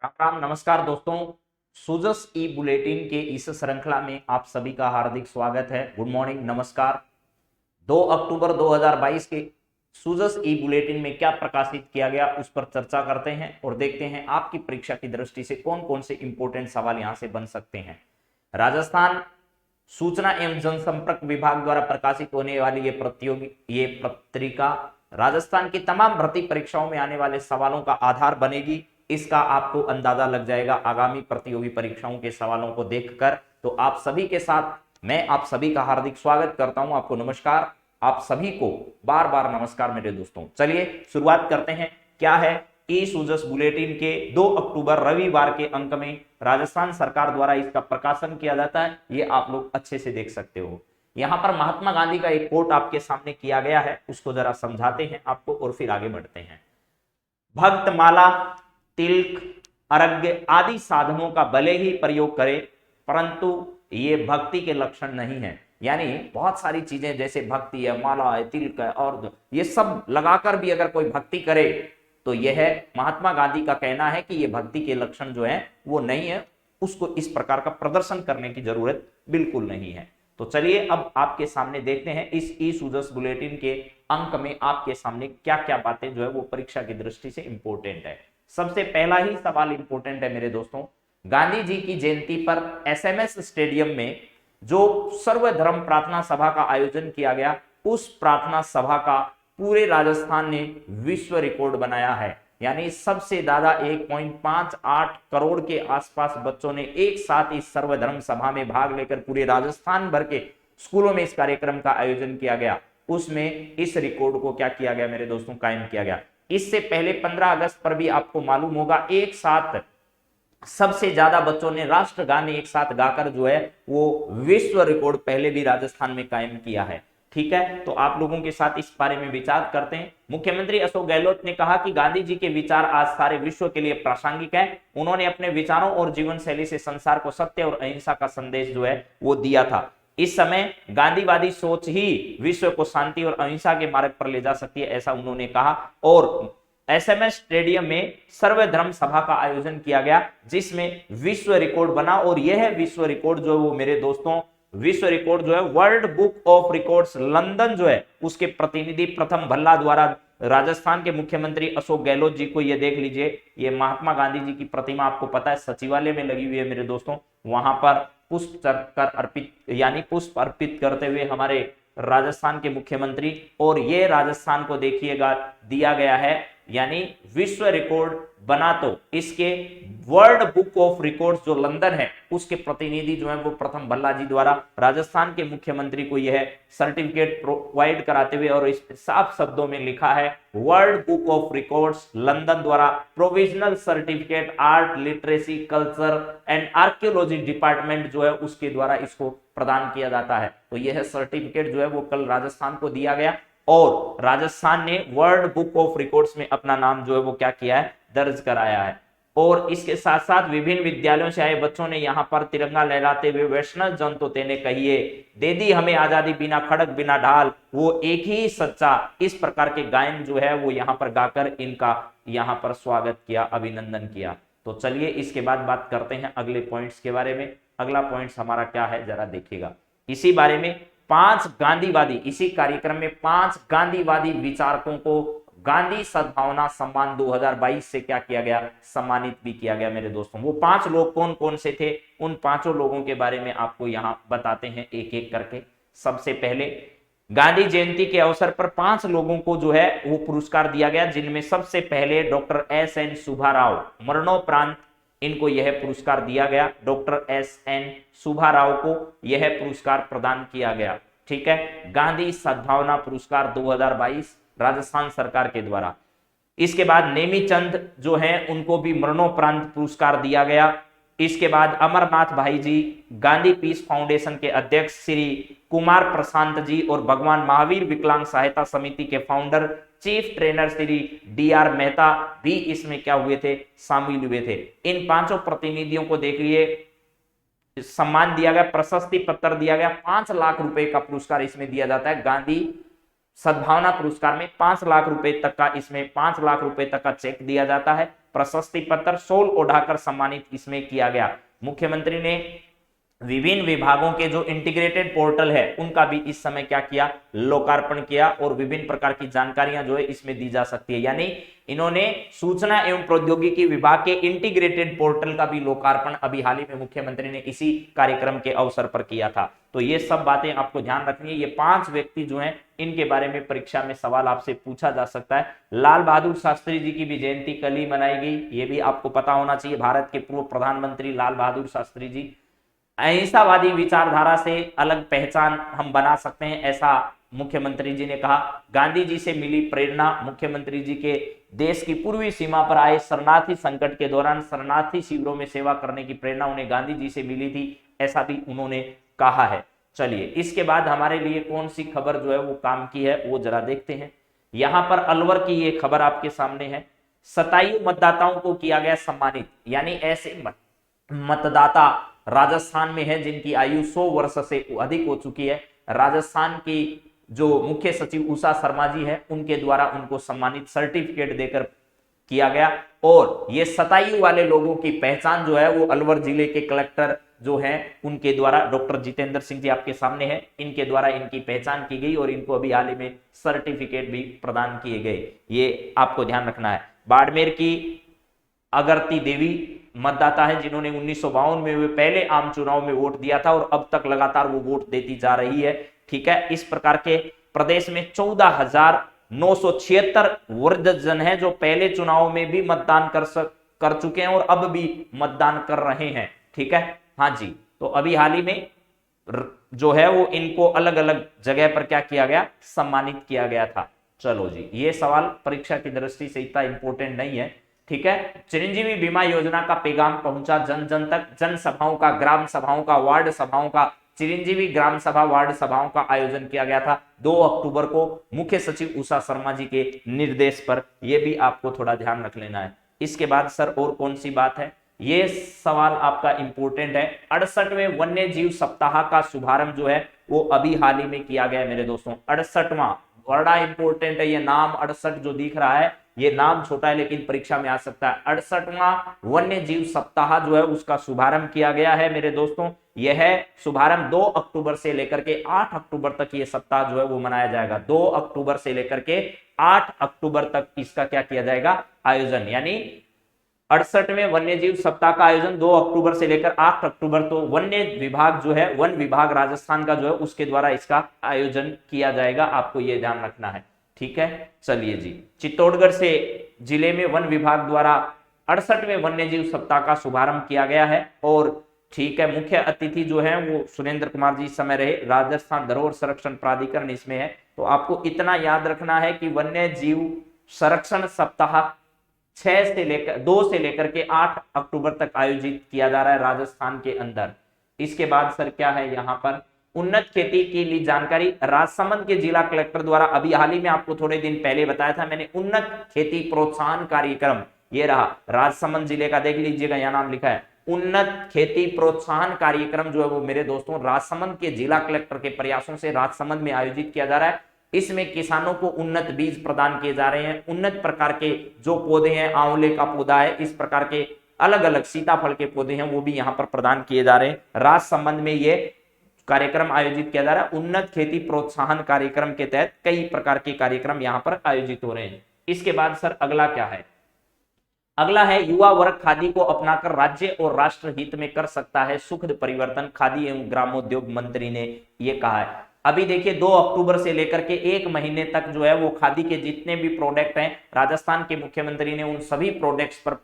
राम राम नमस्कार दोस्तों। सुजस ई बुलेटिन के इस श्रृंखला में आप सभी का हार्दिक स्वागत है। गुड मॉर्निंग, नमस्कार। 2 अक्टूबर 2022 के सुजस ई बुलेटिन में क्या प्रकाशित किया गया उस पर चर्चा करते हैं और देखते हैं आपकी परीक्षा की दृष्टि से कौन कौन से इंपॉर्टेंट सवाल यहां से बन सकते हैं। राजस्थान सूचना एवं जनसंपर्क विभाग द्वारा प्रकाशित होने वाली ये पत्रिका राजस्थान की तमाम भर्ती परीक्षाओं में आने वाले सवालों का आधार बनेगी। इसका आपको अंदाजा लग जाएगा आगामी प्रतियोगी परीक्षाओं के सवालों को देखकर। तो आप सभी के साथ मैं आप सभी का हार्दिक स्वागत करता हूं। आपको नमस्कार, आप सभी को बार बार नमस्कार मेरे दोस्तों। चलिए शुरुआत करते हैं। क्या है ई सुजस बुलेटिन के 2 अक्टूबर रविवार के अंक में राजस्थान सरकार द्वारा इसका प्रकाशन किया जाता है। ये आप लोग अच्छे से देख सकते हो। यहां पर महात्मा गांधी का एक कोट आपके सामने किया गया है, उसको जरा समझाते हैं आपको और फिर आगे बढ़ते हैं। भक्तमाला, तिलक, अर्घ्य आदि साधनों का भले ही प्रयोग करें, परंतु ये भक्ति के लक्षण नहीं है। यानी बहुत सारी चीजें जैसे भक्ति है, माला है, तिलक है और ये सब लगाकर भी अगर कोई भक्ति करे तो यह महात्मा गांधी का कहना है कि ये भक्ति के लक्षण जो है वो नहीं है। उसको इस प्रकार का प्रदर्शन करने की जरूरत बिल्कुल नहीं है। तो चलिए अब आपके सामने देखते हैं इस ई सुजस बुलेटिन के अंक में आपके सामने क्या क्या बातें जो है वो परीक्षा की दृष्टि से इंपॉर्टेंट है। सबसे पहला ही सवाल इंपॉर्टेंट है मेरे दोस्तों। गांधी जी की जयंती पर एसएमएस स्टेडियम में जो सर्वधर्म प्रार्थना सभा का आयोजन किया गया, उस प्रार्थना सभा का पूरे राजस्थान ने विश्व रिकॉर्ड बनाया है। यानी सबसे ज्यादा 1.58 करोड़ के आसपास बच्चों ने एक साथ इस सर्वधर्म सभा में भाग लेकर पूरे राजस्थान भर के स्कूलों में इस कार्यक्रम का आयोजन किया गया। उसमें इस रिकॉर्ड को क्या किया गया मेरे दोस्तों, कायम किया गया। इससे पहले 15 अगस्त पर भी आपको मालूम होगा एक साथ सबसे ज्यादा बच्चों ने राष्ट्रगान एक साथ गाकर जो है वो विश्व रिकॉर्ड पहले भी राजस्थान में कायम किया है। ठीक है, तो आप लोगों के साथ इस बारे में विचार करते हैं। मुख्यमंत्री अशोक गहलोत ने कहा कि गांधी जी के विचार आज सारे विश्व के लिए प्रासंगिक है। उन्होंने अपने विचारों और जीवन शैली से संसार को सत्य और अहिंसा का संदेश जो है वो दिया था। इस समय गांधीवादी सोच ही विश्व को शांति और अहिंसा के मार्ग पर ले जा सकती है, ऐसा उन्होंने कहा। और एसएमएस स्टेडियम में सर्वधर्म सभा का आयोजन किया गया जिसमें विश्व रिकॉर्ड बना। और यह विश्व रिकॉर्ड जो है वो मेरे दोस्तों, विश्व रिकॉर्ड जो है world book of records London जो है उसके प्रतिनिधि प्रथम भल्ला द्वारा राजस्थान के मुख्यमंत्री अशोक गहलोत जी को, ये देख लीजिए, ये महात्मा गांधी जी की प्रतिमा आपको पता है सचिवालय में लगी हुई है मेरे दोस्तों। वहां पर पुष्प अर्पित करते हुए हमारे राजस्थान के मुख्यमंत्री, और ये राजस्थान को देखिएगा दिया गया है यानी विश्व रिकॉर्ड बना। तो इसके वर्ल्ड बुक ऑफ रिकॉर्ड्स जो लंदन है उसके प्रतिनिधि जो है वो प्रथम भल्ला जी द्वारा राजस्थान के मुख्यमंत्री को यह सर्टिफिकेट प्रोवाइड कराते हुए, और इस साफ शब्दों में लिखा है world book of records London द्वारा provisional certificate art literacy culture and archaeology department जो है उसके द्वारा इसको प्रदान किया जाता है। तो यह सर्टिफिकेट जो है वो कल राजस्थान को दिया गया और राजस्थान ने वर्ल्ड बुक ऑफ रिकॉर्ड्स में अपना नाम जो है वो क्या किया है, दर्ज कराया है। और इसके साथ साथ विभिन्न विद्यालयों से आए बच्चों ने यहाँ पर तिरंगा लहराते हुए वैष्णव जन तो तेने कहिए, दे दी हमें आजादी बिना खड़क बिना ढाल, वो एक ही सच्चा, इस प्रकार के गायन जो है वो यहाँ पर गाकर इनका यहाँ पर स्वागत किया, अभिनंदन किया। तो चलिए इसके बाद बात करते हैं अगले पॉइंट्स के बारे में। अगला पॉइंट्स हमारा क्या है जरा देखिएगा। इसी बारे में 5 गांधीवादी, इसी कार्यक्रम में 5 गांधीवादी विचारकों को गांधी सद्भावना सम्मान 2022 से क्या किया गया, सम्मानित भी किया गया मेरे दोस्तों। वो 5 लोग कौन कौन से थे, उन 5 लोगों के बारे में आपको यहां बताते हैं एक एक करके। सबसे पहले गांधी जयंती के अवसर पर 5 लोगों को जो है वो पुरस्कार दिया गया, जिनमें सबसे पहले डॉक्टर एस.एन. सुब्बाराव, मरणोपरांत इनको यह पुरस्कार दिया गया। Doctor SN. सुब्बाराव को यह पुरस्कार प्रदान किया गया। ठीक है, गांधी सद्भावना पुरस्कार 2022 राजस्थान सरकार के द्वारा। इसके बाद नेमीचंद जो हैं उनको भी मरणोपरांत पुरस्कार दिया गया। इसके बाद अमरनाथ भाई जी, गांधी पीस फाउंडेशन के अध्यक्ष श्री कुमार प्रशांत जी और भगवान महावीर विकलांग सहायता समिति के founder chief trainer Shri DR. Mehta भी इसमें क्या हुए थे, शामिल हुए थे। इन 5 प्रतिनिधियों को देख लिए सम्मान दिया गया, प्रशस्ति पत्र दिया गया। 5 लाख रुपए का पुरस्कार इसमें दिया जाता है। गांधी सद्भावना पुरस्कार में 5 लाख रुपए तक का, इसमें 5 लाख रुपए तक का चेक दिया जाता है। प्रशस्ति पत्र, शॉल ओढ़ाकर सम्मानित इसमें किया गया। मुख्यमंत्री ने विभिन्न विभागों के जो इंटीग्रेटेड पोर्टल है उनका भी इस समय क्या किया, लोकार्पण किया, और विभिन्न प्रकार की जानकारियां जो है इसमें दी जा सकती है। यानी इन्होंने सूचना एवं प्रौद्योगिकी विभाग के इंटीग्रेटेड पोर्टल का भी लोकार्पण अभी हाल ही में मुख्यमंत्री ने इसी कार्यक्रम के अवसर पर किया था। तो ये सब बातें आपको ध्यान रखनी है। ये 5 व्यक्ति जो हैं इनके बारे में परीक्षा में सवाल आपसे पूछा जा सकता है। लाल बहादुर शास्त्री जी की भी जयंती कल ही मनाई गई, ये भी आपको पता होना चाहिए। भारत के पूर्व प्रधानमंत्री लाल बहादुर शास्त्री जी, अहिंसावादी विचारधारा से अलग पहचान हम बना सकते हैं, ऐसा मुख्यमंत्री जी ने कहा। गांधी जी से मिली प्रेरणा, मुख्यमंत्री जी के देश की पूर्वी सीमा पर आए शरणार्थी संकट के दौरान शरणार्थी शिविरों में सेवा करने की प्रेरणा उन्हें गांधी जी से मिली थी, ऐसा भी उन्होंने कहा है। चलिए, इसके बाद हमारे लिए कौन सी खबर जो है वो काम की है वो जरा देखते हैं। यहां पर अलवर की ये खबर आपके सामने है। 27 मतदाताओं को किया गया सम्मानित, यानी ऐसे मतदाता राजस्थान में है जिनकी आयु 100 वर्ष से अधिक हो चुकी है। राजस्थान की जो मुख्य सचिव उषा शर्मा जी है उनके द्वारा उनको सम्मानित सर्टिफिकेट देकर किया गया। और ये 27 वाले लोगों की पहचान जो है वो अलवर जिले के कलेक्टर जो हैं उनके द्वारा, डॉक्टर जितेंद्र सिंह जी आपके सामने हैं, इनके द्वारा इनकी पहचान की गई और इनको अभी हाल ही में सर्टिफिकेट भी प्रदान किए गए। ये आपको ध्यान रखना है। बाड़मेर की अगरती देवी मतदाता है जिन्होंने 1952 में वे पहले आम चुनाव में वोट दिया था और अब तक लगातार वो वोट देती जा रही है। ठीक है, इस प्रकार के प्रदेश में 14,976 वृद्धजन है जो पहले चुनाव में भी मतदान कर चुके हैं और अब भी मतदान कर रहे हैं। ठीक है, हाँ जी, तो अभी हाल ही में जो है वो इनको अलग अलग जगह पर क्या किया गया, सम्मानित किया गया था। चलो जी, ये सवाल परीक्षा की दृष्टि से इतना इंपॉर्टेंट नहीं है। ठीक है, चिरंजीवी बीमा योजना का पैगाम पहुंचा जन जन तक। जनसभाओं का, ग्राम सभाओं का, वार्ड सभाओं का, चिरंजीवी ग्राम सभा वार्ड सभाओं का आयोजन किया गया था 2 अक्टूबर को मुख्य सचिव उषा शर्मा जी के निर्देश पर। यह भी आपको थोड़ा ध्यान रख लेना है। इसके बाद सर और कौन सी बात है, ये सवाल आपका इंपोर्टेंट है। 68वें वन्य जीव सप्ताह का शुभारंभ जो है वो अभी हाल ही में किया गया मेरे दोस्तों। 68वां, बड़ा इंपोर्टेंट है ये नाम। 68 जो दिख रहा है ये नाम छोटा है लेकिन परीक्षा में आ सकता है। 68वां वन्य जीव सप्ताह जो है उसका शुभारंभ किया गया है मेरे दोस्तों। यह शुभारंभ 2 अक्टूबर से लेकर के 8 अक्टूबर तक ये सप्ताह जो है वो मनाया जाएगा। 2 अक्टूबर से लेकर के 8 अक्टूबर तक इसका क्या किया जाएगा, आयोजन। यानी 68वें वन्य जीव सप्ताह का आयोजन 2 अक्टूबर से लेकर 8 अक्टूबर, तो वन्य विभाग जो है, वन विभाग राजस्थान का जो है उसके द्वारा इसका आयोजन किया जाएगा। आपको यह ध्यान रखना है। ठीक है, चलिए जी, चित्तौड़गढ़ से जिले में वन विभाग द्वारा 68वें वन्य जीव सप्ताह का शुभारंभ किया गया है। और ठीक है, मुख्य अतिथि जो है वो सुरेंद्र कुमार जी इस समय रहे। राजस्थान धरोहर संरक्षण प्राधिकरण इसमें है। तो आपको इतना याद रखना है कि वन्य जीव संरक्षण सप्ताह 2 से लेकर के 8 अक्टूबर तक आयोजित किया जा रहा है राजस्थान के अंदर। इसके बाद सर क्या है, यहाँ पर उन्नत खेती के लिए जानकारी राजसमंद के जिला कलेक्टर द्वारा अभी हाल ही में आपको थोड़े दिन पहले बताया था मैंने, उन्नत खेती प्रोत्साहन कार्यक्रम। ये रहा राजसमंद जिले का, देख लीजिएगा यहाँ नाम लिखा है उन्नत खेती प्रोत्साहन कार्यक्रम जो है वो मेरे दोस्तों राजसमंद के जिला कलेक्टर के प्रयासों से राजसमंद में आयोजित किया जा रहा है। इसमें किसानों को उन्नत बीज प्रदान किए जा रहे हैं। उन्नत प्रकार के जो पौधे हैं, आंवले का पौधा है, इस प्रकार के अलग अलग सीताफल के पौधे हैं वो भी यहाँ पर प्रदान किए जा रहे हैं। राजसमंद में ये कार्यक्रम आयोजित किया जा रहा है। उन्नत खेती प्रोत्साहन कार्यक्रम के तहत कई प्रकार के कार्यक्रम यहाँ पर आयोजित हो रहे हैं। इसके बाद सर अगला क्या है, अगला है युवा वर्ग खादी को अपनाकर राज्य और राष्ट्र हित में कर सकता है सुखद परिवर्तन, खादी एवं ग्रामोद्योग मंत्री ने ये कहा है। अभी देखिए 2 अक्टूबर से लेकर के 1 महीने तक जो है वो खादी के जितने भी प्रोडक्ट हैं, राजस्थान के मुख्यमंत्री ने उन सभी प्रोडक्ट्स पर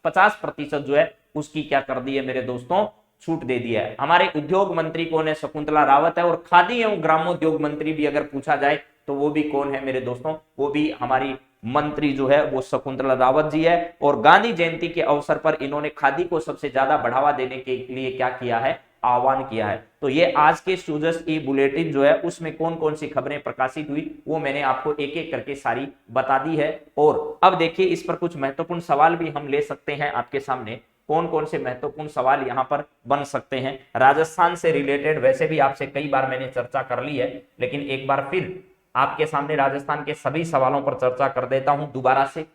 50% जो है उसकी क्या कर दी है मेरे दोस्तों, छूट दे दिया है। हमारे उद्योग मंत्री कौन है, शकुंतला रावत है। और खादी एवं ग्रामोद्योग मंत्री भी अगर पूछा जाए तो वो भी कौन है मेरे दोस्तों, वो भी हमारी मंत्री जो है वो शकुंतला रावत जी है। और गांधी जयंती के अवसर पर इन्होंने खादी को सबसे ज्यादा बढ़ावा देने के लिए क्या किया है, आह्वान किया है। तो ये आज के सूजस ई बुलेटिन जो है उसमें कौन कौन सी खबरें प्रकाशित हुई वो मैंने आपको एक एक करके सारी बता दी है। और अब देखिए इस पर कुछ महत्वपूर्ण सवाल भी हम ले सकते हैं आपके सामने। कौन कौन से महत्वपूर्ण सवाल यहाँ पर बन सकते हैं राजस्थान से रिलेटेड, वैसे भी आपसे कई बार मैंने चर्चा कर ली है, लेकिन एक बार फिर आपके सामने राजस्थान के सभी सवालों पर चर्चा कर देता हूं दोबारा से।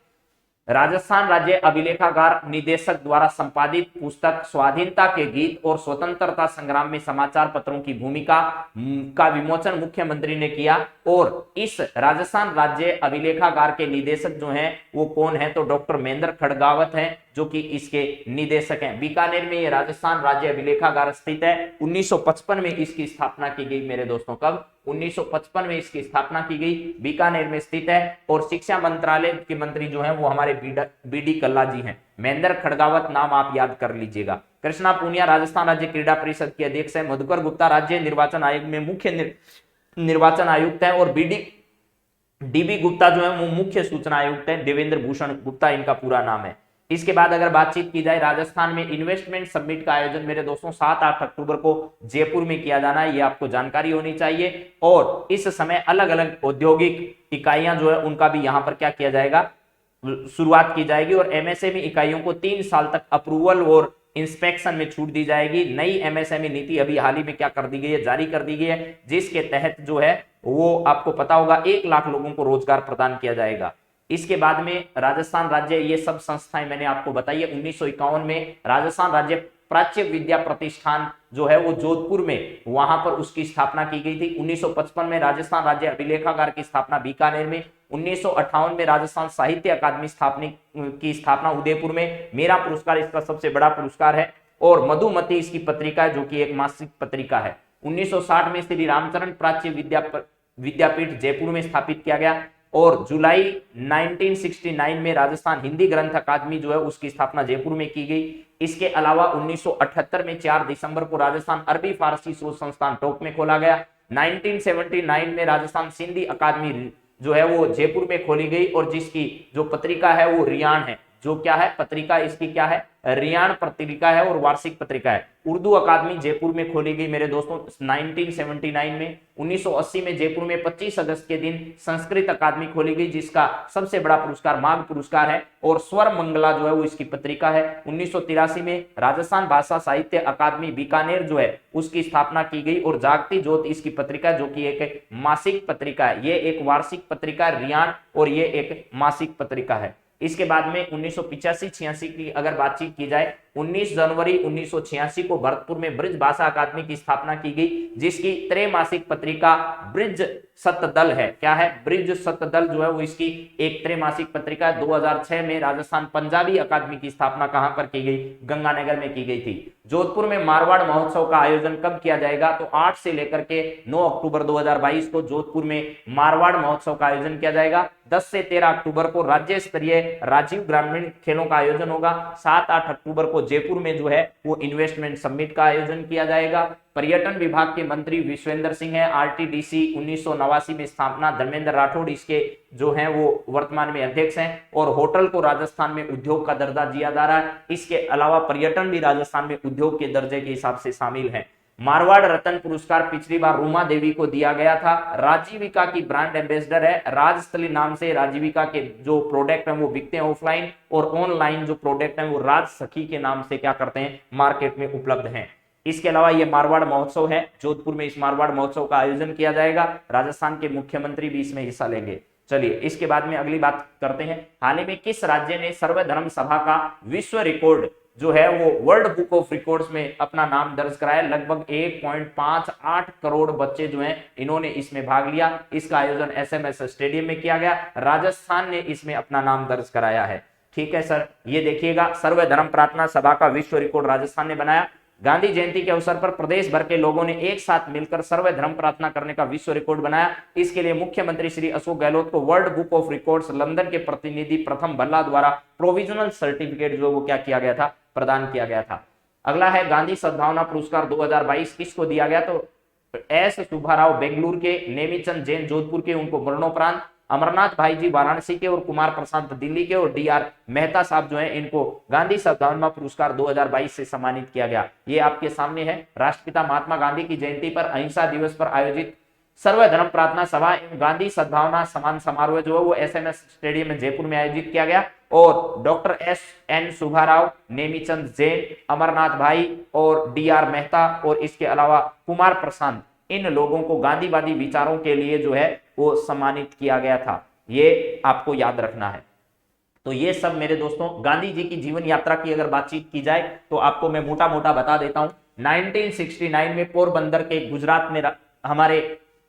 राजस्थान राज्य अभिलेखागार निदेशक द्वारा संपादित पुस्तक स्वाधीनता के गीत और स्वतंत्रता संग्राम में समाचार पत्रों की भूमिका का विमोचन मुख्यमंत्री ने किया। और इस राजस्थान राज्य अभिलेखागार के निदेशक जो हैं वो कौन है, तो डॉक्टर महेंद्र खड़गावत हैं, जो कि इसके निदेशक हैं। बीकानेर में ये राजस्थान राज्य अभिलेखागार स्थित है। 1955 में इसकी स्थापना की गई मेरे दोस्तों। कब? 1955 में इसकी स्थापना की गई, बीकानेर में स्थित है। और शिक्षा मंत्रालय के मंत्री जो हैं वो हमारे बीडी कल्ला जी हैं। महेंद्र खड़गावत नाम आप याद कर लीजिएगा। कृष्णा पूनिया राजस्थान राज्य क्रीड़ा परिषद के अध्यक्ष है। मधुकर गुप्ता राज्य निर्वाचन आयोग में मुख्य निर्वाचन आयुक्त है। और डीबी गुप्ता जो है वो मुख्य सूचना आयुक्त है। देवेंद्र भूषण गुप्ता इनका पूरा नाम है। इसके बाद अगर बातचीत की जाए, राजस्थान में इन्वेस्टमेंट समिट का आयोजन मेरे दोस्तों 7-8 अक्टूबर को जयपुर में किया जाना है, ये आपको जानकारी होनी चाहिए। और इस समय अलग अलग औद्योगिक इकाइयां जो है उनका भी यहां पर क्या किया जाएगा, शुरुआत की जाएगी। और एमएसएमई इकाइयों को 3 साल तक अप्रूवल और इंस्पेक्शन में छूट दी जाएगी। नई एमएसएमई नीति अभी हाल ही में क्या कर दी गई है, जारी कर दी गई है, जिसके तहत जो है वो आपको पता होगा 1 लाख लोगों को रोजगार प्रदान किया जाएगा। इसके बाद में राजस्थान राज्य, ये सब संस्थाएं मैंने आपको बताई है। 1951 में राजस्थान राज्य प्राच्य विद्या प्रतिष्ठान जो है वो जोधपुर में, वहां पर उसकी स्थापना की गई थी। 1955 में राजस्थान राज्य अभिलेखागार की स्थापना बीकानेर में। 1958 में राजस्थान साहित्य अकादमी की स्थापना उदयपुर में। मेरा पुरस्कार इसका सबसे बड़ा पुरस्कार है। और मधुमती इसकी पत्रिका है, जो कि एक मासिक पत्रिका है। 1960 में श्री रामचरण प्राच्य विद्यापीठ जयपुर में स्थापित किया गया। और जुलाई 1969 में राजस्थान हिंदी ग्रंथ अकादमी जो है उसकी स्थापना जयपुर में की गई। इसके अलावा 1978 में 4 दिसंबर को राजस्थान अरबी फारसी शोध संस्थान टोंक में खोला गया। 1979 में राजस्थान सिंधी अकादमी जो है वो जयपुर में खोली गई। और जिसकी जो पत्रिका है वो रियान है। जो क्या है पत्रिका इसकी, क्या है, रियान पत्रिका है और वार्षिक पत्रिका है। उर्दू अकादमी जयपुर में खोली गई मेरे दोस्तों 1979 में। 1980 में जयपुर में 25 अगस्त के दिन संस्कृत अकादमी खोली गई, जिसका सबसे बड़ा पुरस्कार माघ पुरस्कार है। और स्वर मंगला जो है वो इसकी पत्रिका है। 1983 में राजस्थान भाषा साहित्य अकादमी बीकानेर जो है उसकी स्थापना की गई। और जागती ज्योत इसकी पत्रिका, जो कि एक मासिक पत्रिका है। ये एक वार्षिक पत्रिका रियान और ये एक मासिक पत्रिका है। इसके बाद में 1985-86 की अगर बातचीत की जाए, 19 जनवरी 1986 को भरतपुर में ब्रिज भाषा अकादमी की स्थापना की गई, जिसकी त्रैमासिक पत्रिका ब्रिज सतदल है। क्या है? ब्रिज सतदल जो है वो इसकी एक त्रैमासिक पत्रिका है। 2006 में राजस्थान पंजाबी अकादमी की स्थापना कहां पर की गई? गंगानगर में की गई थी। जोधपुर में मारवाड़ महोत्सव का आयोजन कब किया जाएगा? तो 8 से लेकर के 9 अक्टूबर 2022 को जोधपुर में मारवाड़ महोत्सव का आयोजन किया जाएगा। 10 से 13 अक्टूबर को राज्य स्तरीय राजीव ग्रामीण खेलों का आयोजन होगा। 7-8 अक्टूबर को जयपुर में जो है वो इन्वेस्टमेंट समिट का आयोजन किया जाएगा। पर्यटन विभाग के मंत्री विश्वेंद्र सिंह है। आरटीडीसी 1989 में स्थापना, धर्मेंद्र राठौड़ इसके जो हैं वो वर्तमान में अध्यक्ष हैं। और होटल को राजस्थान में उद्योग का दर्जा दिया जा रहा है। इसके अलावा पर्यटन भी राजस्थान में उद्योग के दर्जे के हिसाब से शामिल है। मारवाड़ रत्न पुरस्कार पिछली बार रूमा देवी को दिया गया था। राजीविका की ब्रांड एम्बेसडर है। राजस्थली नाम से राजीविका के जो प्रोडक्ट हैं वो बिकते हैं ऑफलाइन, और ऑनलाइन जो प्रोडक्ट हैं वो राज सखी के नाम से क्या करते हैं, मार्केट में उपलब्ध हैं। इसके अलावा ये मारवाड़ महोत्सव है, जोधपुर में इस मारवाड़ महोत्सव का आयोजन किया जाएगा। राजस्थान के मुख्यमंत्री भी इसमें हिस्सा लेंगे। चलिए इसके बाद में अगली बात करते हैं। हाल ही में किस राज्य ने सर्वधर्म सभा का विश्व रिकॉर्ड जो है वो वर्ल्ड बुक ऑफ रिकॉर्ड्स में अपना नाम दर्ज कराया? लगभग 1.58 करोड़ बच्चे जो हैं इन्होंने इसमें भाग लिया। इसका आयोजन एसएमएस स्टेडियम में किया गया। राजस्थान ने इसमें अपना नाम दर्ज कराया है। ठीक है सर, ये देखिएगा सर्वधर्म प्रार्थना सभा का विश्व रिकॉर्ड राजस्थान ने बनाया। गांधी जयंती के अवसर पर प्रदेश भर के लोगों ने एक साथ मिलकर सर्वधर्म प्रार्थना करने का विश्व रिकॉर्ड बनाया। इसके लिए मुख्यमंत्री श्री अशोक गहलोत को world book of records London के प्रतिनिधि प्रथम भल्ला द्वारा प्रोविजनल सर्टिफिकेट जो वो क्या किया गया था, प्रदान किया गया था। अगला है गांधी सद्भावना पुरस्कार 2022 किसको दिया गया? तो एस सुब्बाराव बेंगलुरु के, नेमीचंद जैन जोधपुर के, उनको मरणोपरांत, अमरनाथ भाई जी वाराणसी के और कुमार प्रशांत दिल्ली के, और डीआर मेहता साहब जो हैं इनको गांधी सद्भावना पुरस्कार 2022 से सम्मानित किया गया। ये आपके सामने है। राष्ट्रपिता महात्मा गांधी की जयंती पर अहिंसा दिवस पर आयोजित सर्वधर्म प्रार्थना सभा एवं गांधी सद्भावना सम्मान समारोह जो है वो एसएमएस स्टेडियम में जयपुर में आयोजित किया गया। और डॉक्टर एस.एन. सुब्बाराव, नेमीचंद जैन, अमरनाथ भाई और डीआर मेहता और इसके अलावा कुमार प्रशांत, इन लोगों को गांधीवादी विचारों के लिए जो है वो सम्मानित किया गया था। ये आपको याद रखना है। तो ये सब मेरे दोस्तों गांधी जी की जीवन यात्रा की अगर बातचीत की जाए तो आपको मैं मोटा मोटा बता देता हूं। 1969 में पोरबंदर के गुजरात में हमारे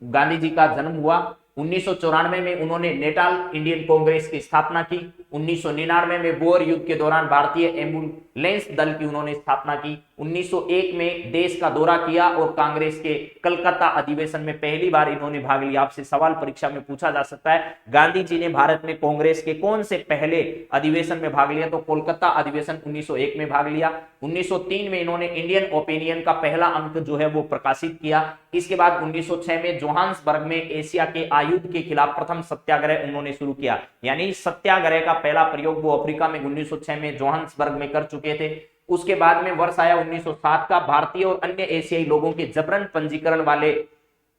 गांधी जी का जन्म हुआ। 1994 में उन्होंने नेटाल इंडियन कांग्रेस की स्थापना की। 1999 में बोअर युद्ध के दौरान भारतीय एम्बुलेंस दल की उन्होंने स्थापना की। 1901 में देश का दौरा किया और कांग्रेस के कलकत्ता अधिवेशन में पहली बार इन्होंने भाग लिया। आपसे सवाल परीक्षा में पूछा जा सकता है, गांधी जी ने भारत में कांग्रेस के कौन से पहले अधिवेशन में भाग लिया, तो कोलकाता अधिवेशन 1901 में भाग लिया। 1903 में इन्होंने इंडियन ओपिनियन का पहला अंक जो है वो प्रकाशित किया। इसके बाद 1906 में जोहान्सबर्ग में एशिया के आयुध के खिलाफ प्रथम सत्याग्रह उन्होंने शुरू किया, यानी सत्याग्रह का पहला प्रयोग वो अफ्रीका में 1906 में जोहान्सबर्ग में कर चुके थे। उसके बाद में वर्ष आया 1907 का, भारतीय और अन्य एशियाई लोगों के जबरन पंजीकरण वाले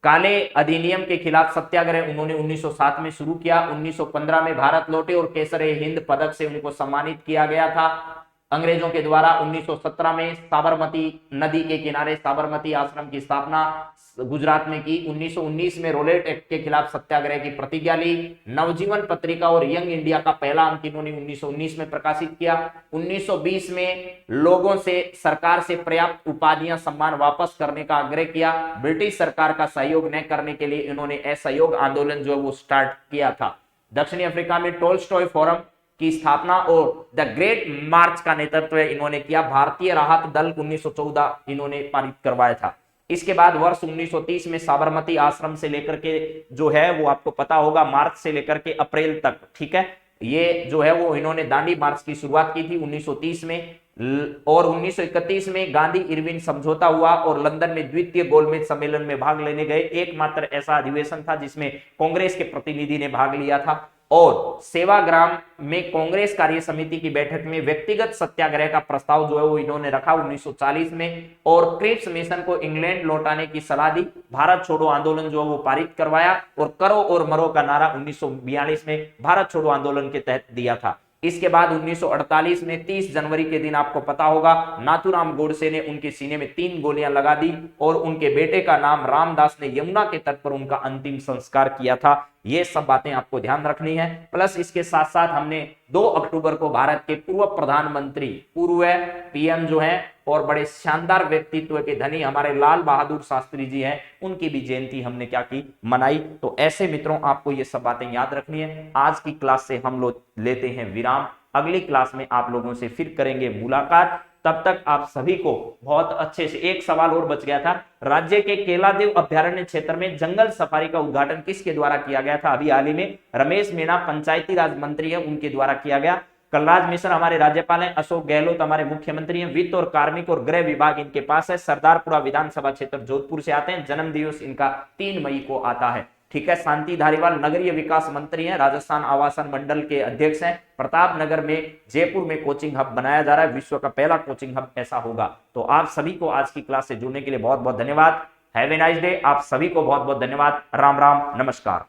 काले अधिनियम के खिलाफ सत्याग्रह उन्होंने 1907 में शुरू किया। 1915 में भारत लौटे और केसर हिंद पदक से उनको सम्मानित किया गया था अंग्रेजों के द्वारा। 1917 में साबरमती नदी के किनारे साबरमती आश्रम की स्थापना गुजरात में की। 1919 में रोलेट एक्ट के खिलाफ सत्याग्रह की प्रतिज्ञा ली। नवजीवन पत्रिका और यंग इंडिया का पहला अंक इन्होंने 1919 में प्रकाशित किया। 1920 में लोगों से सरकार से पर्याप्त उपाधियां सम्मान वापस करने का आग्रह किया। ब्रिटिश सरकार का सहयोग न करने के लिए इन्होंने असहयोग आंदोलन जो है वो स्टार्ट किया था। दक्षिणी अफ्रीका में टोल्स्टॉय फोरम की स्थापना और द ग्रेट मार्च का नेतृत्व इन्होंने किया। भारतीय राहत दल 1914 इन्होंने पारित करवाया था। इसके बाद वर्ष 1930 में साबरमती आश्रम से लेकर के जो है वो आपको पता होगा मार्च से लेकर के अप्रैल तक, ठीक है, ये जो है वो इन्होंने दांडी मार्च की शुरुआत की थी 1930 में। और 1931 में गांधी इरविन समझौता हुआ और लंदन में द्वितीय गोलमेज सम्मेलन में भाग लेने गए। एकमात्र ऐसा अधिवेशन था जिसमें कांग्रेस के प्रतिनिधि ने भाग लिया था। और सेवाग्राम में कांग्रेस कार्य समिति की बैठक में व्यक्तिगत सत्याग्रह का प्रस्ताव जो है वो इन्होंने रखा 1940 में। और क्रिप्स मिशन को इंग्लैंड लौटाने की सलाह दी। भारत छोड़ो आंदोलन जो है वो पारित करवाया और करो और मरो का नारा 1942 में भारत छोड़ो आंदोलन के तहत दिया था। इसके बाद 1948 में 30 जनवरी के दिन आपको पता होगा नाथूराम गोडसे ने उनके सीने में 3 गोलियां लगा दी और उनके बेटे का नाम रामदास ने यमुना के तट पर उनका अंतिम संस्कार किया था। ये सब बातें आपको ध्यान रखनी है। प्लस इसके साथ साथ हमने 2 अक्टूबर को भारत के पूर्व प्रधानमंत्री, पूर्व पीएम जो हैं और बड़े शानदार व्यक्तित्व के धनी हमारे लाल बहादुर शास्त्री जी हैं, उनकी भी जयंती हमने क्या की, मनाई। तो ऐसे मित्रों आपको ये सब बातें याद रखनी है। आज की क्लास से हम लोग लेते हैं विराम। अगली क्लास में आप लोगों से फिर करेंगे मुलाकात। तब तक आप सभी को बहुत अच्छे से, एक सवाल और बच गया था, राज्य के केलादेव अभ्यारण्य क्षेत्र में जंगल सफारी का उद्घाटन किसके द्वारा किया गया था? अभी हाल ही में रमेश मीणा पंचायती राज मंत्री है, उनके द्वारा किया गया। कलराज मिश्र हमारे राज्यपाल हैं। अशोक गहलोत हमारे मुख्यमंत्री हैं। वित्त और कार्मिक और गृह विभाग इनके पास है। सरदारपुरा विधानसभा क्षेत्र जोधपुर से आते हैं। जन्म दिवस इनका 3 मई को आता है, ठीक है। शांति धारीवाल नगरीय विकास मंत्री हैं। राजस्थान आवासन मंडल के अध्यक्ष हैं। प्रतापनगर में, जयपुर में कोचिंग हब बनाया जा रहा है। विश्व का पहला कोचिंग हब ऐसा होगा। तो आप सभी को आज की क्लास से जुड़ने के लिए बहुत बहुत धन्यवाद। Have a nice day. आप सभी को बहुत बहुत धन्यवाद। राम राम, नमस्कार।